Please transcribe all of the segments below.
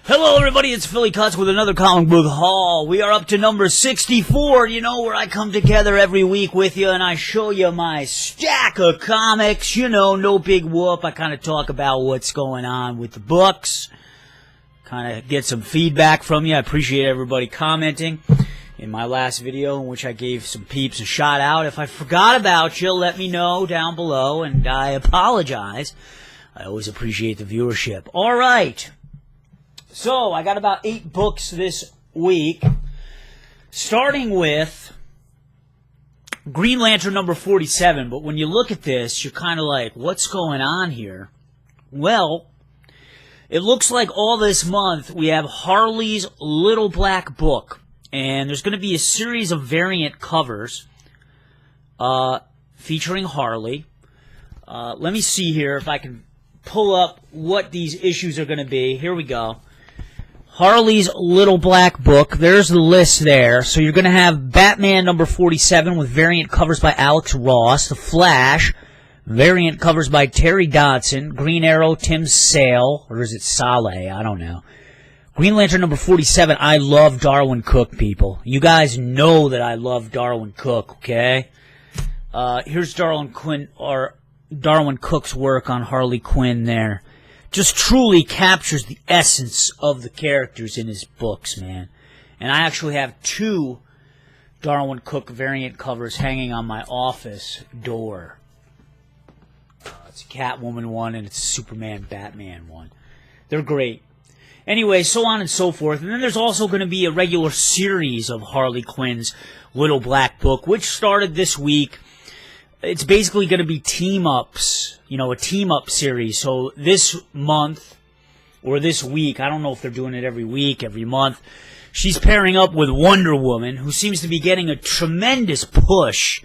Hello everybody, it's Philly Kuts with another comic book haul. We are up to number 64, you know, where I come together every week with you and I show you my stack of comics. You know, no big whoop. I kind of talk about what's going on with the books. Kind of get some feedback from you. I appreciate everybody commenting in my last video in which I gave some peeps a shout out. If I forgot about you, let me know down below and I apologize. I always appreciate the viewership. Alright. So, I got about 8 books this week, starting with Green Lantern number 47, but when you look at this, you're kind of like, what's going on here? Well, it looks like all this month we have Harley's Little Black Book, and there's going to be a series of variant covers featuring Harley. Let me see here if I can pull up what these issues are going to be. Here we go. Harley's Little Black Book. There's the list there. So you're going to have Batman number 47 with variant covers by Alex Ross. The Flash, variant covers by Terry Dodson. Green Arrow, Tim Sale. Or is it Saleh? I don't know. Green Lantern number 47. I love Darwyn Cooke, people. You guys know that I love Darwyn Cooke, okay? Here's Darwyn Cooke's work on Harley Quinn there. Just truly captures the essence of the characters in his books, man. And I actually have 2 Darwyn Cooke variant covers hanging on my office door. It's a Catwoman one and it's a Superman Batman one. They're great. Anyway, so on and so forth. And then there's also going to be a regular series of Harley Quinn's Little Black Book, which started this week. It's basically going to be team-ups, you know, a team-up series. So this month, or this week, I don't know if they're doing it every week, every month, she's pairing up with Wonder Woman, who seems to be getting a tremendous push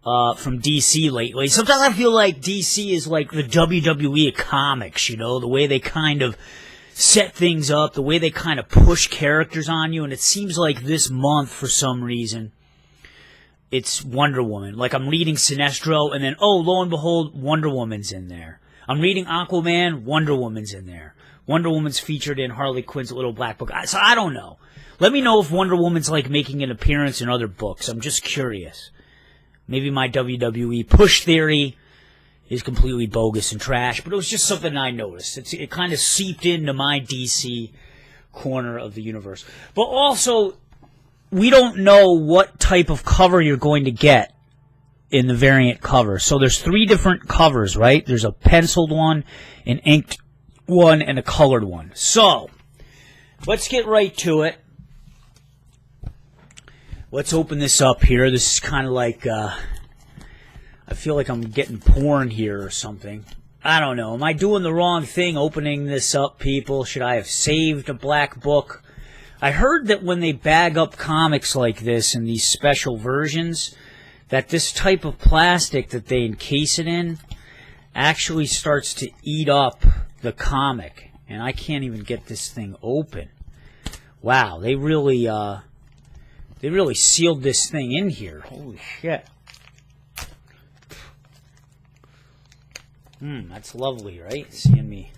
from DC lately. Sometimes I feel like DC is like the WWE of comics, you know, the way they kind of set things up, the way they kind of push characters on you, and it seems like this month, for some reason, it's Wonder Woman. Like, I'm reading Sinestro, and then, oh, lo and behold, Wonder Woman's in there. I'm reading Aquaman, Wonder Woman's in there. Wonder Woman's featured in Harley Quinn's Little Black Book. So I don't know. Let me know if Wonder Woman's, like, making an appearance in other books. I'm just curious. Maybe my WWE push theory is completely bogus and trash, but it was just something I noticed. It kind of seeped into my DC corner of the universe. But also, we don't know what type of cover you're going to get in the variant cover. So there's 3 different covers, right? There's a penciled one, an inked one, and a colored one. So, let's get right to it. Let's open this up here. This is kind of like, I feel like I'm getting porn here or something. I don't know. Am I doing the wrong thing opening this up, people? Should I have saved a black book? I heard that when they bag up comics like this in these special versions, that this type of plastic that they encase it in actually starts to eat up the comic. And I can't even get this thing open. Wow, they really sealed this thing in here. Holy shit. That's lovely, right? Seeing me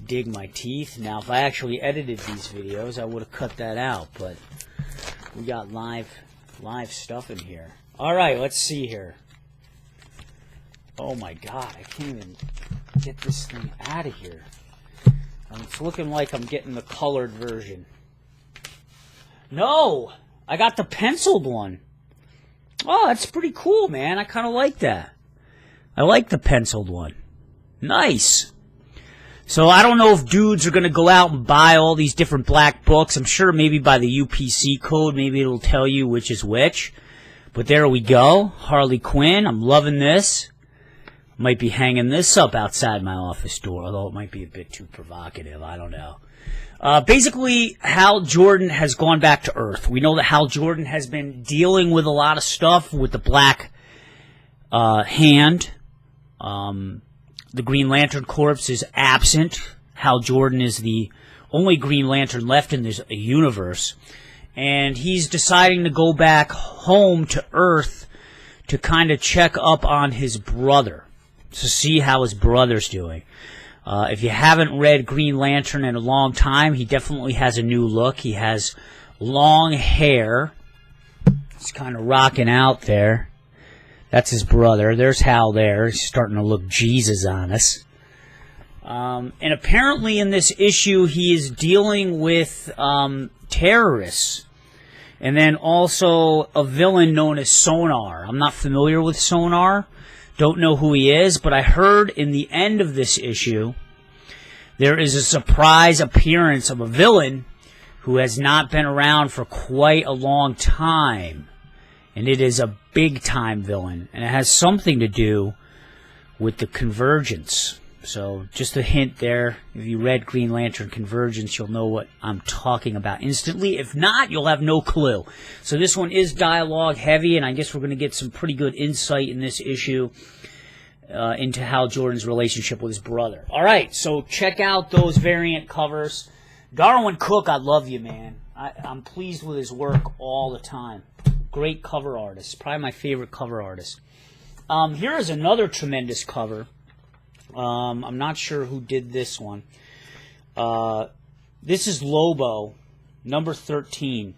dig my teeth. Now, if I actually edited these videos, I would have cut that out, but we got live stuff in here. Alright, let's see here. Oh my god, I can't even get this thing out of here. It's looking like I'm getting the colored version. No! I got the penciled one. Oh, that's pretty cool, man. I kind of like that. I like the penciled one. Nice! So I don't know if dudes are going to go out and buy all these different black books. I'm sure maybe by the UPC code, maybe it'll tell you which is which. But there we go. Harley Quinn. I'm loving this. Might be hanging this up outside my office door, although it might be a bit too provocative. I don't know. Basically, Hal Jordan has gone back to Earth. We know that Hal Jordan has been dealing with a lot of stuff with the Black Hand. The Green Lantern Corps is absent. Hal Jordan is the only Green Lantern left in this universe. And he's deciding to go back home to Earth to kind of check up on his brother, to see how his brother's doing. If you haven't read Green Lantern in a long time, he definitely has a new look. He has long hair. He's kind of rocking out there. That's his brother. There's Hal there. He's starting to look Jesus on us. And apparently in this issue, he is dealing with terrorists. And then also a villain known as Sonar. I'm not familiar with Sonar. Don't know who he is. But I heard in the end of this issue, there is a surprise appearance of a villain who has not been around for quite a long time. And it is a big-time villain. And it has something to do with the Convergence. So, just a hint there. If you read Green Lantern Convergence, you'll know what I'm talking about instantly. If not, you'll have no clue. So this one is dialogue heavy, and I guess we're going to get some pretty good insight in this issue into Hal Jordan's relationship with his brother. Alright, so check out those variant covers. Darwyn Cooke, I love you, man. I'm pleased with his work all the time. Great cover artist. Probably my favorite cover artist. Here is another tremendous cover. I'm not sure who did this one. This is Lobo, number 13.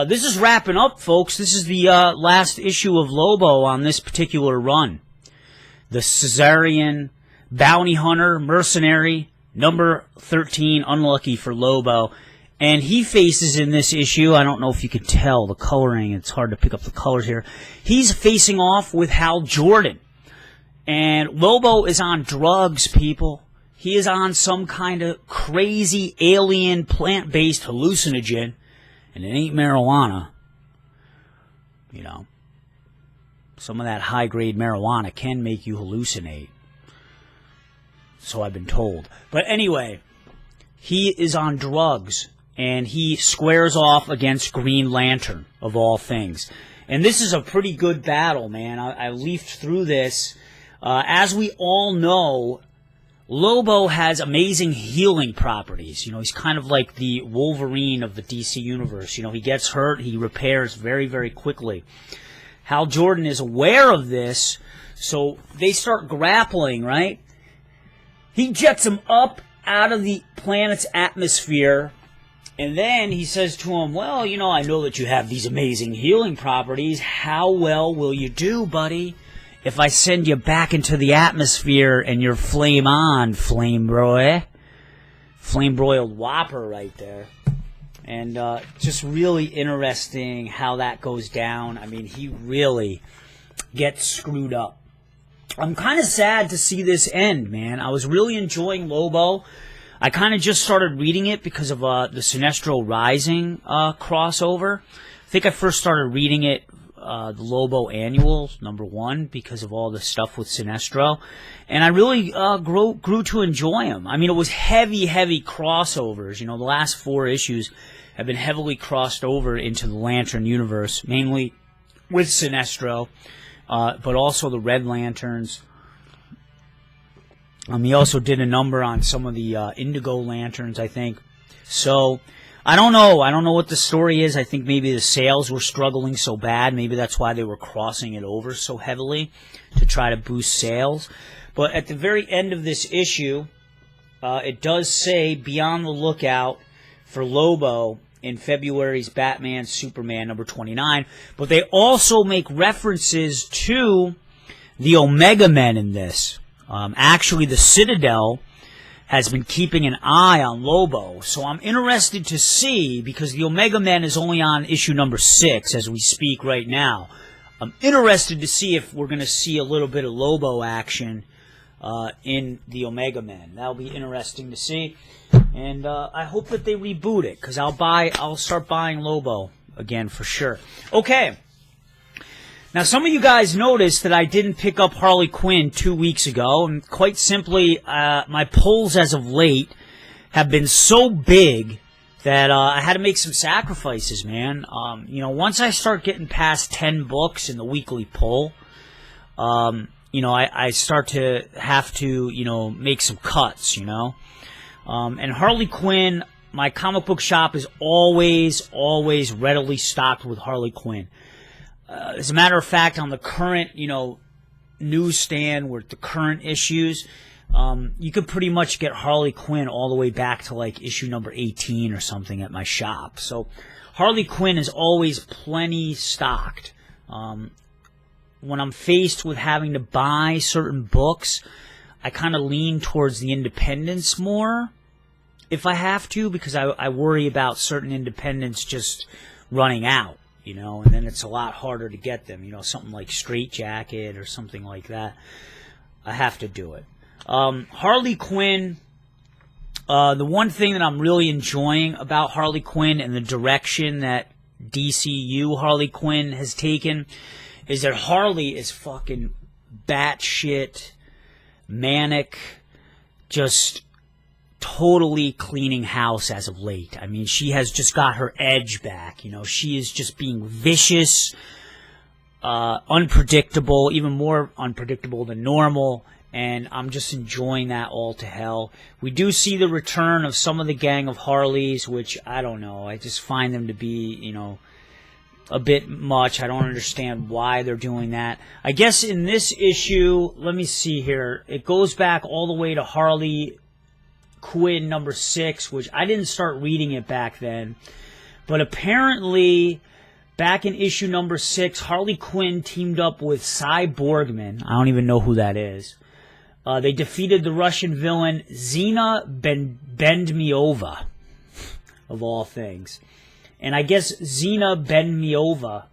This is wrapping up, folks. This is the last issue of Lobo on this particular run. The Caesarian Bounty Hunter, Mercenary, number 13, unlucky for Lobo. And he faces in this issue, I don't know if you can tell the coloring, it's hard to pick up the colors here. He's facing off with Hal Jordan. And Lobo is on drugs, people. He is on some kind of crazy alien plant-based hallucinogen. And it ain't marijuana. You know. Some of that high-grade marijuana can make you hallucinate. So I've been told. But anyway, he is on drugs. And he squares off against Green Lantern, of all things. And this is a pretty good battle, man. I leafed through this. As we all know, Lobo has amazing healing properties. You know, he's kind of like the Wolverine of the DC Universe. You know, he gets hurt, he repairs very, very quickly. Hal Jordan is aware of this, so they start grappling, right? He jets him up out of the planet's atmosphere, and then he says to him, well, you know, I know that you have these amazing healing properties. How well will you do, buddy, if I send you back into the atmosphere and you're flame on, flame broiled whopper right there. And just really interesting how that goes down. I mean, he really gets screwed up. I'm kind of sad to see this end, man. I was really enjoying Lobo. I kind of just started reading it because of the Sinestro Rising crossover. I think I first started reading it, the Lobo Annual, #1, because of all the stuff with Sinestro. And I really grew to enjoy him. I mean, it was heavy crossovers. You know, the last 4 issues have been heavily crossed over into the Lantern universe, mainly with Sinestro, but also the Red Lanterns. He also did a number on some of the Indigo Lanterns, I think. So, I don't know. I don't know what the story is. I think maybe the sales were struggling so bad. Maybe that's why they were crossing it over so heavily, to try to boost sales. But at the very end of this issue, it does say, be on the lookout for Lobo in February's Batman Superman #29. But they also make references to the Omega Men in this. Actually, the Citadel has been keeping an eye on Lobo, so I'm interested to see, because the Omega Men is only on issue #6 as we speak right now. I'm interested to see if we're going to see a little bit of Lobo action in the Omega Men. That'll be interesting to see, and I hope that they reboot it, because I'll start buying Lobo again for sure. Okay. Now, some of you guys noticed that I didn't pick up Harley Quinn 2 weeks ago, and quite simply, my pulls as of late have been so big that I had to make some sacrifices, man. You know, once I start getting past 10 books in the weekly pull, you know, I start to have to, you know, make some cuts, you know. And Harley Quinn, my comic book shop is always readily stocked with Harley Quinn. As a matter of fact, on the current, you know, newsstand with the current issues, you could pretty much get Harley Quinn all the way back to like issue number 18 or something at my shop. So Harley Quinn is always plenty stocked. When I'm faced with having to buy certain books, I kind of lean towards the independents more if I have to, because I worry about certain independents just running out, you know, and then it's a lot harder to get them, you know, something like Straight Jacket or something like that. I have to do it. Harley Quinn, the one thing that I'm really enjoying about Harley Quinn and the direction that DCU Harley Quinn has taken is that Harley is fucking batshit manic, just totally cleaning house as of late. I mean, she has just got her edge back, you know. She is just being vicious, unpredictable, even more unpredictable than normal, and I'm just enjoying that all to hell. We do see the return of some of the gang of Harleys, which I don't know. I just find them to be, you know, a bit much. I don't understand why they're doing that. I guess in this issue, let me see here. It goes back all the way to Harley Quinn number 6, which I didn't start reading it back then. But apparently, back in issue number 6, Harley Quinn teamed up with Cyborgman. I don't even know who that is. They defeated the Russian villain Zina Bendmiova, of all things. And I guess Zina Bendmiova,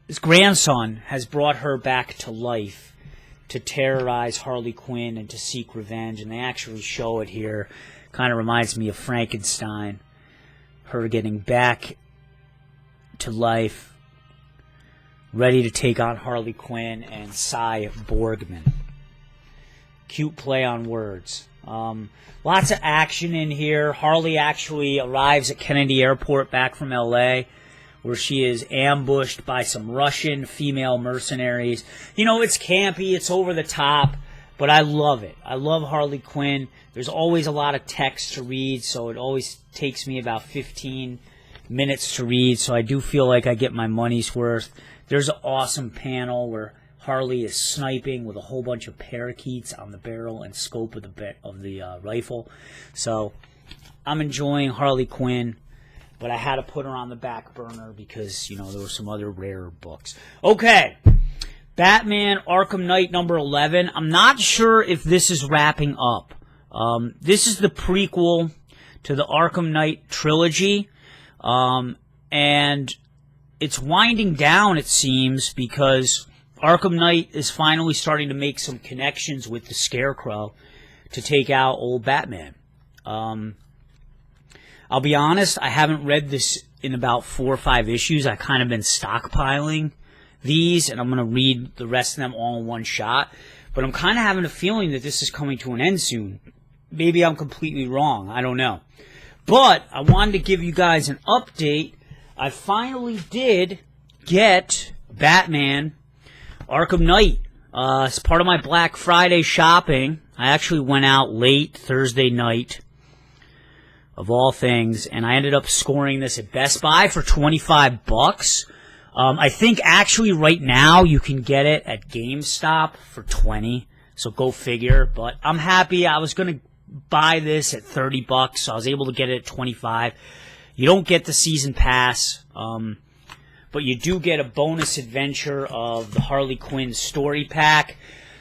his grandson, has brought her back to life to terrorize Harley Quinn and to seek revenge. And they actually show it here. Kind of reminds me of Frankenstein. Her getting back to life, ready to take on Harley Quinn and Cy Borgman. Cute play on words. Lots of action in here. Harley actually arrives at Kennedy Airport back from LA, where she is ambushed by some Russian female mercenaries. You know, it's campy, it's over the top, but I love it. I love Harley Quinn. There's always a lot of text to read, so it always takes me about 15 minutes to read, so I do feel like I get my money's worth. There's an awesome panel where Harley is sniping with a whole bunch of parakeets on the barrel and scope of the rifle. So I'm enjoying Harley Quinn, but I had to put her on the back burner because, you know, there were some other rarer books. Okay, Batman Arkham Knight number 11. I'm not sure if this is wrapping up. This is the prequel to the Arkham Knight trilogy, and it's winding down, it seems, because Arkham Knight is finally starting to make some connections with the Scarecrow to take out old Batman. I'll be honest, I haven't read this in about 4 or 5 issues. I've kind of been stockpiling these, and I'm going to read the rest of them all in one shot. But I'm kind of having a feeling that this is coming to an end soon. Maybe I'm completely wrong. I don't know. But I wanted to give you guys an update. I finally did get Batman Arkham Knight. As part of my Black Friday shopping, I actually went out late Thursday night, of all things, and I ended up scoring this at Best Buy for $25. I think actually right now you can get it at GameStop for $20, so go figure. But I'm happy. I was going to buy this at $30, so I was able to get it at $25. You don't get the season pass, but you do get a bonus adventure of the Harley Quinn story pack.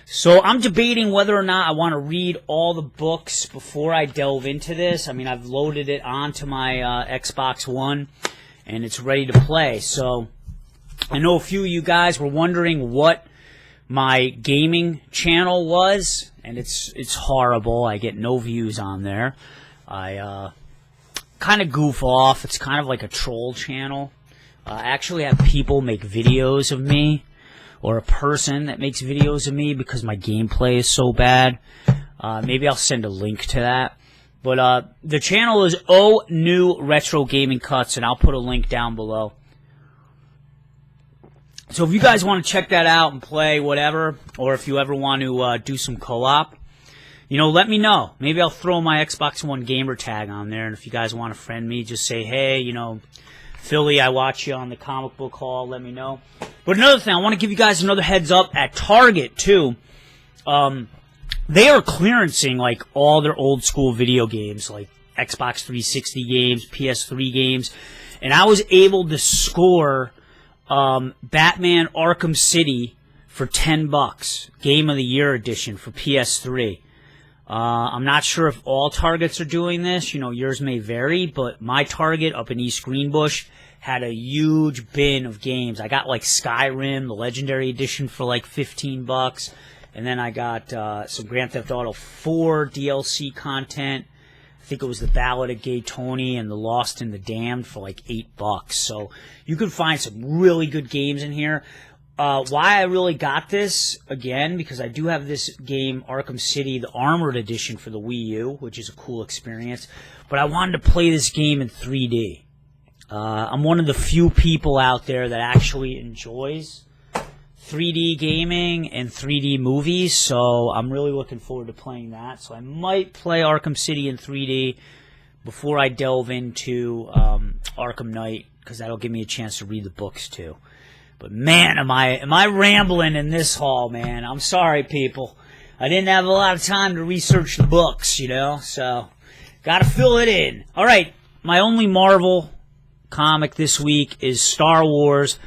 So I'm debating whether or not I want to read all the books before I delve into this. I mean, I've loaded it onto my Xbox One, and it's ready to play. So I know a few of you guys were wondering what my gaming channel was, and it's horrible. I get no views on there. I kind of goof off. It's kind of like a troll channel. I actually have people make videos of me, or a person that makes videos of me because my gameplay is so bad. Maybe I'll send a link to that. But the channel is Oh New Retro Gaming Cuts, and I'll put a link down below. So if you guys want to check that out and play whatever, or if you ever want to do some co-op, you know, let me know. Maybe I'll throw my Xbox One gamer tag on there, and if you guys want to friend me, just say, hey, you know, Philly, I watch you on the comic book haul, let me know. But another thing, I want to give you guys another heads up at Target, too. they are clearancing like all their old school video games, like Xbox 360 games, PS3 games, and I was able to score Batman Arkham City for $10, Game of the Year edition for PS3. I'm not sure if all Targets are doing this. You know, yours may vary, but my Target up in East Greenbush had a huge bin of games. I got like Skyrim, the Legendary Edition, for like $15, and then I got some Grand Theft Auto 4 DLC content. I think it was the Ballad of Gay Tony and the Lost and the Damned for like $8. So you can find some really good games in here. Why I really got this, again, because I do have this game, Arkham City, the Armored Edition for the Wii U, which is a cool experience. But I wanted to play this game in 3D. I'm one of the few people out there that actually enjoys 3D gaming and 3D movies, so I'm really looking forward to playing that. So I might play Arkham City in 3D before I delve into Arkham Knight, because that'll give me a chance to read the books too. But man, am I rambling in this haul, man. I'm sorry, people. I didn't have a lot of time to research the books, you know, so gotta fill it in. All right, my only Marvel comic this week is Star Wars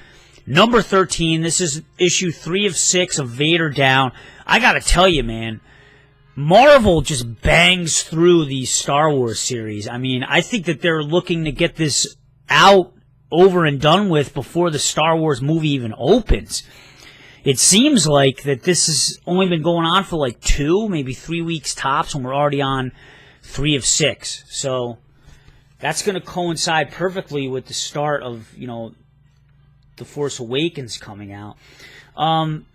number 13. This is issue 3 of 6 of Vader Down. I gotta tell you, man, Marvel just bangs through these Star Wars series. I mean, I think that they're looking to get this out, over and done with before the Star Wars movie even opens. It seems like that this has only been going on for like 2, maybe 3 weeks tops, and we're already on 3 of 6. So that's going to coincide perfectly with the start of, you know, The Force Awakens coming out.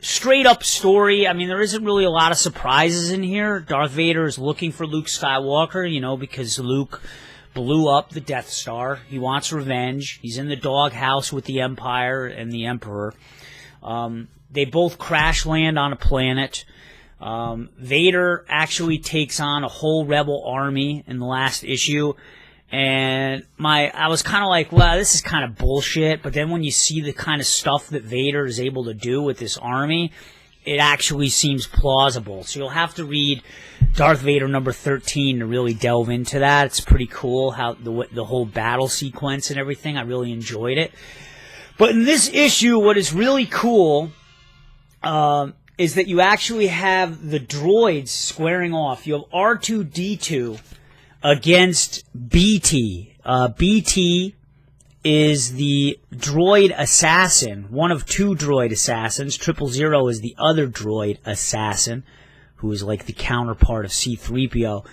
Straight up story. I mean, there isn't really a lot of surprises in here. Darth Vader is looking for Luke Skywalker, you know, because Luke blew up the Death Star. He wants revenge. He's in the doghouse with the Empire and the Emperor. They both crash land on a planet. Vader actually takes on a whole rebel army in the last issue. And I was kind of like, well, this is kind of bullshit. But then when you see the kind of stuff that Vader is able to do with this army, it actually seems plausible. So you'll have to read Darth Vader number 13 to really delve into that. It's pretty cool how the whole battle sequence and everything. I really enjoyed it. But in this issue, what is really cool is that you actually have the droids squaring off. You have R2-D2 against BT. BT is the droid assassin, one of 2 droid assassins. 000 is the other droid assassin, who is like the counterpart of C-3PO.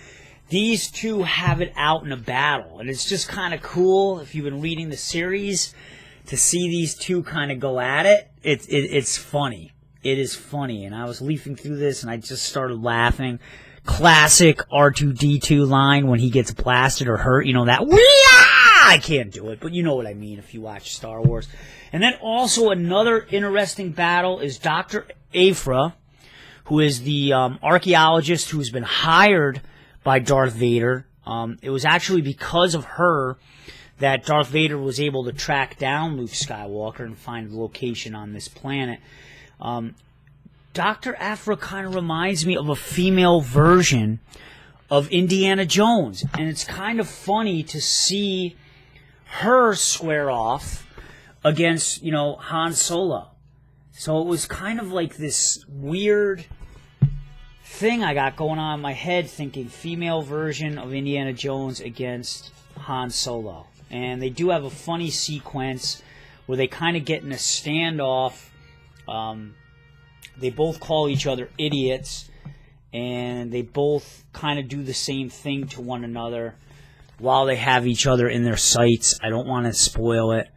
These two have it out in a battle, and it's just kind of cool, if you've been reading the series, to see these two kind of go at it. It's funny. It is funny, and I was leafing through this, and I just started laughing. Classic R2-D2 line when he gets blasted or hurt, you know, that I can't do it, but you know what I mean if you watch Star Wars. And then also another interesting battle is Dr. Aphra, who is the archaeologist who's been hired by Darth Vader. It was actually because of her that Darth Vader was able to track down Luke Skywalker and find the location on this planet. Dr. Aphra kind of reminds me of a female version of Indiana Jones, and it's kind of funny to see her square off against, you know, Han Solo. So it was kind of like this weird thing I got going on in my head, thinking female version of Indiana Jones against Han Solo. And they do have a funny sequence where they kind of get in a standoff. They both call each other idiots, and they both kind of do the same thing to one another while they have each other in their sights. I don't want to spoil it,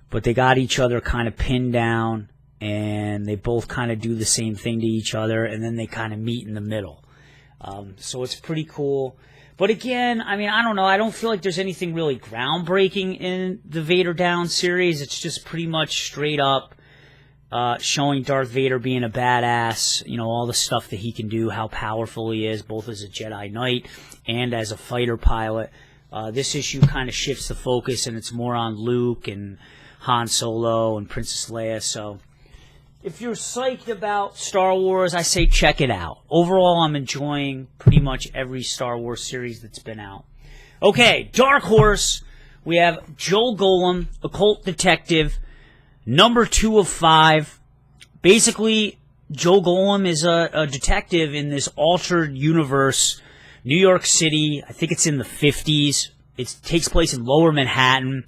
but they got each other kind of pinned down, and they both kind of do the same thing to each other, and then they kind of meet in the middle. So it's pretty cool. But again, I mean, I don't know. I don't feel like there's anything really groundbreaking in the Vader Down series. It's just pretty much straight up showing Darth Vader being a badass, you know, all the stuff that he can do, how powerful he is, both as a Jedi Knight and as a fighter pilot. This issue kind of shifts the focus, and it's more on Luke and Han Solo and Princess Leia. So if you're psyched about Star Wars, I say check it out. Overall, I'm enjoying pretty much every Star Wars series that's been out. Okay, Dark Horse. We have Joe Golem, Occult Detective, number 2 of 5. Basically, Joe Golem is a detective in this altered universe, New York City. I think it's in the 50s. It takes place in Lower Manhattan.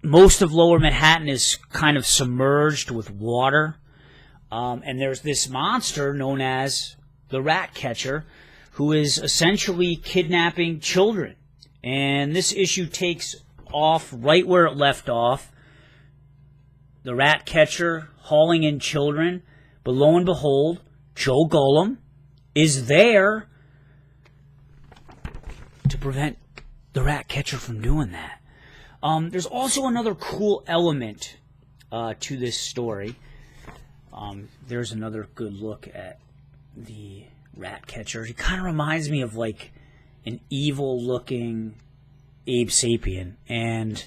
Most of Lower Manhattan is kind of submerged with water. And there's this monster known as the Rat Catcher who is essentially kidnapping children. And this issue takes off right where it left off. The Rat Catcher hauling in children. But lo and behold, Joe Golem is there to prevent the Rat Catcher from doing that. There's also another cool element to this story. There's another good look at the Rat Catcher. He kind of reminds me of like an evil-looking Abe Sapien. And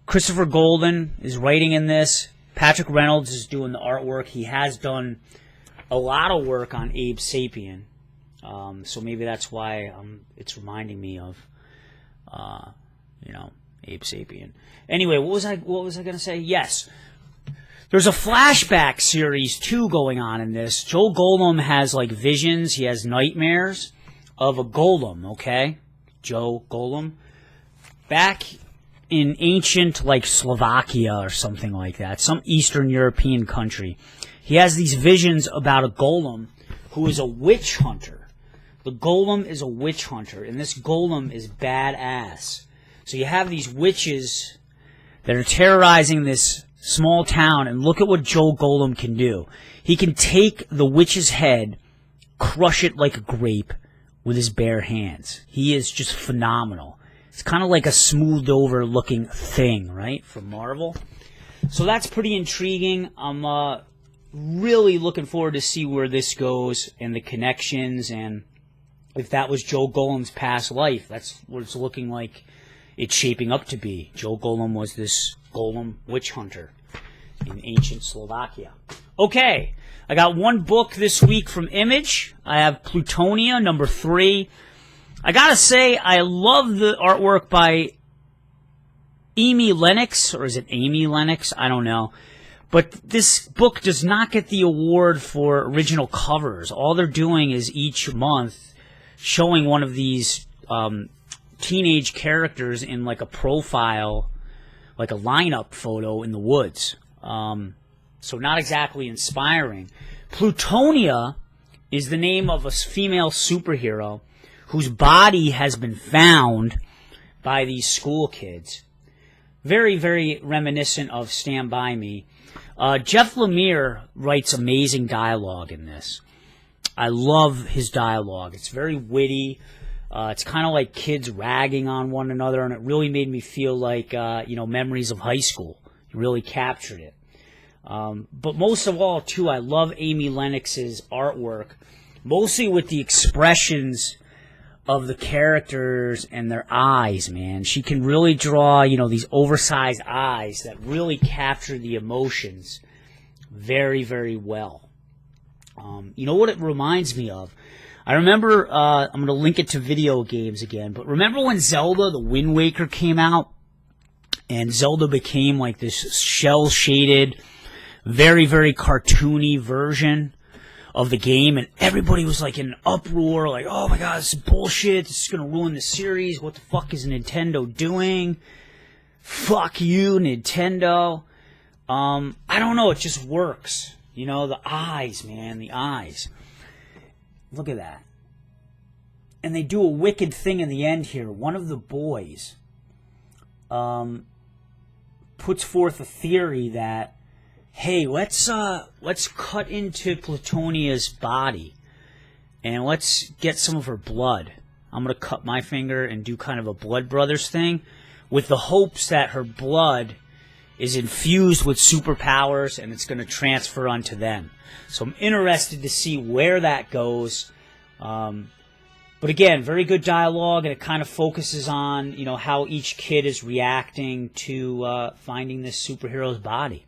Christopher Golden is writing in this. Patrick Reynolds is doing the artwork. He has done a lot of work on Abe Sapien. So maybe that's why it's reminding me of, Abe Sapien. Anyway, what was I going to say? Yes. There's a flashback series, too, going on in this. Joe Golem has, like, visions. He has nightmares of a golem, okay? Joe Golem. Back in ancient, like, Slovakia or something like that. Some Eastern European country. He has these visions about a golem who is a witch hunter. The golem is a witch hunter, and this golem is badass. So you have these witches that are terrorizing this small town, and look at what Joe Golem can do. He can take the witch's head, crush it like a grape with his bare hands. He is just phenomenal. It's kind of like a smoothed over looking thing, right, from Marvel. So that's pretty intriguing. I'm really looking forward to see where this goes and the connections, and if that was Joe Golem's past life. That's what it's looking like it's shaping up to be. Joe Golem was this golem witch hunter in ancient Slovakia. Okay, I got one book this week from Image. I have Plutona, number 3. I gotta say, I love the artwork by Amy Lennox, or is it Amy Lennox? I don't know. But this book does not get the award for original covers. All they're doing is each month showing one of these teenage characters in like a profile, like a lineup photo in the woods. So not exactly inspiring. Plutona is the name of a female superhero whose body has been found by these school kids. Very, very reminiscent of Stand By Me. Jeff Lemire writes amazing dialogue in this. I love his dialogue. It's very witty. It's kind of like kids ragging on one another, and it really made me feel like, memories of high school. He really captured it. But most of all, too, I love Amy Lennox's artwork, mostly with the expressions of the characters and their eyes, man. She can really draw, these oversized eyes that really capture the emotions very, very well. You know what it reminds me of? I remember, I'm going to link it to video games again, but remember when Zelda, the Wind Waker, came out? And Zelda became like this shell-shaded, very, very cartoony version of the game, and everybody was like in an uproar, like, oh my god, this is bullshit, this is going to ruin the series, what the fuck is Nintendo doing? Fuck you, Nintendo. I don't know, it just works. The eyes, man, the eyes. Look at that. And they do a wicked thing in the end here. One of the boys puts forth a theory that, hey, let's cut into Plutona's body and let's get some of her blood. I'm going to cut my finger and do kind of a Blood Brothers thing with the hopes that her blood is infused with superpowers and it's going to transfer onto them. So I'm interested to see where that goes. But again, very good dialogue, and it kind of focuses on, how each kid is reacting to finding this superhero's body.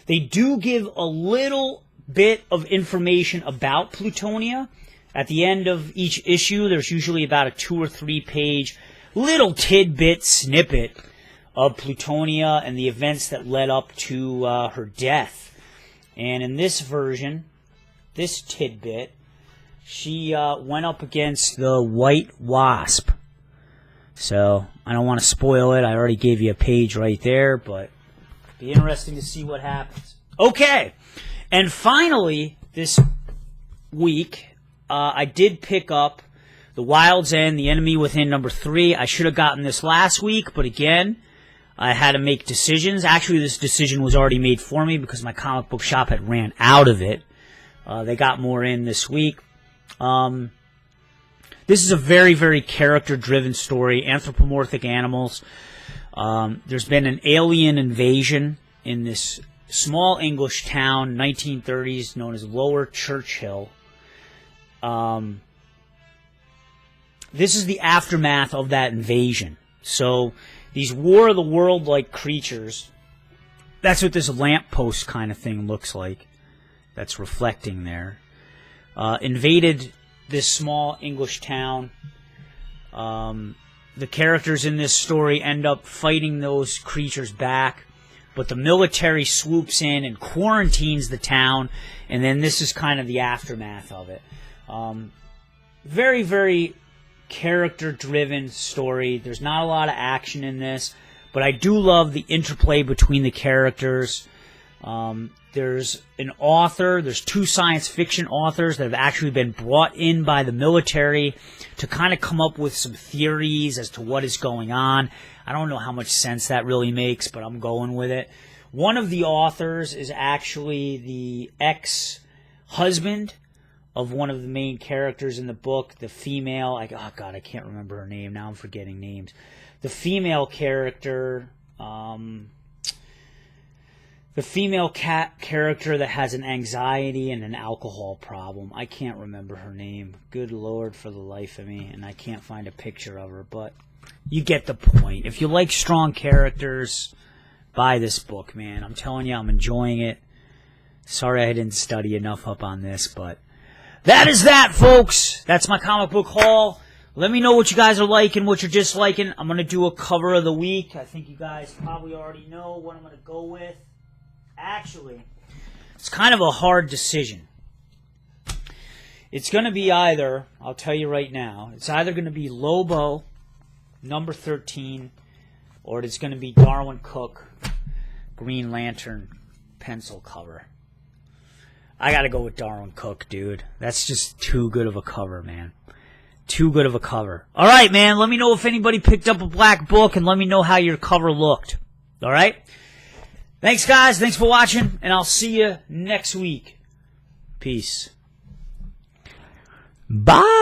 They do give a little bit of information about Plutonia. At the end of each issue, there's usually about a 2 or 3 page little tidbit snippet of Plutonia and the events that led up to her death. And in this version, this tidbit, she went up against the White Wasp. So, I don't want to spoil it. I already gave you a page right there, but it'll be interesting to see what happens. Okay, and finally, this week, I did pick up The Wild's End, The Enemy Within, number 3. I should have gotten this last week, but again, I had to make decisions. Actually, this decision was already made for me because my comic book shop had ran out of it. They got more in this week. This is a very, very character-driven story. Anthropomorphic animals. There's been an alien invasion in this small English town, 1930s, known as Lower Churchill. This is the aftermath of that invasion. So, these War of the World-like creatures, that's what this lamppost kind of thing looks like. That's reflecting there. Invaded this small English town. The characters in this story end up fighting those creatures back, but the military swoops in and quarantines the town, and then this is kind of the aftermath of it. Very, very character-driven story. There's not a lot of action in this, but I do love the interplay between the characters. There's an author, there's 2 science fiction authors that have actually been brought in by the military to kind of come up with some theories as to what is going on. I don't know how much sense that really makes, but I'm going with it. One of the authors is actually the ex-husband of one of the main characters in the book, the female, I can't remember her name, now I'm forgetting names. The female character, character that has an anxiety and an alcohol problem. I can't remember her name. Good Lord for the life of me. And I can't find a picture of her. But you get the point. If you like strong characters, buy this book, man. I'm telling you, I'm enjoying it. Sorry I didn't study enough up on this. But that is that, folks. That's my comic book haul. Let me know what you guys are liking, what you're disliking. I'm going to do a cover of the week. I think you guys probably already know what I'm going to go with. Actually, it's kind of a hard decision. It's going to be either, I'll tell you right now, it's either going to be Lobo, number 13, or it's going to be Darwyn Cooke, Green Lantern, pencil cover. I got to go with Darwyn Cooke, dude. That's just too good of a cover, man. Too good of a cover. All right, man, let me know if anybody picked up a black book, and let me know how your cover looked. All right? Thanks, guys. Thanks for watching, and I'll see you next week. Peace. Bye.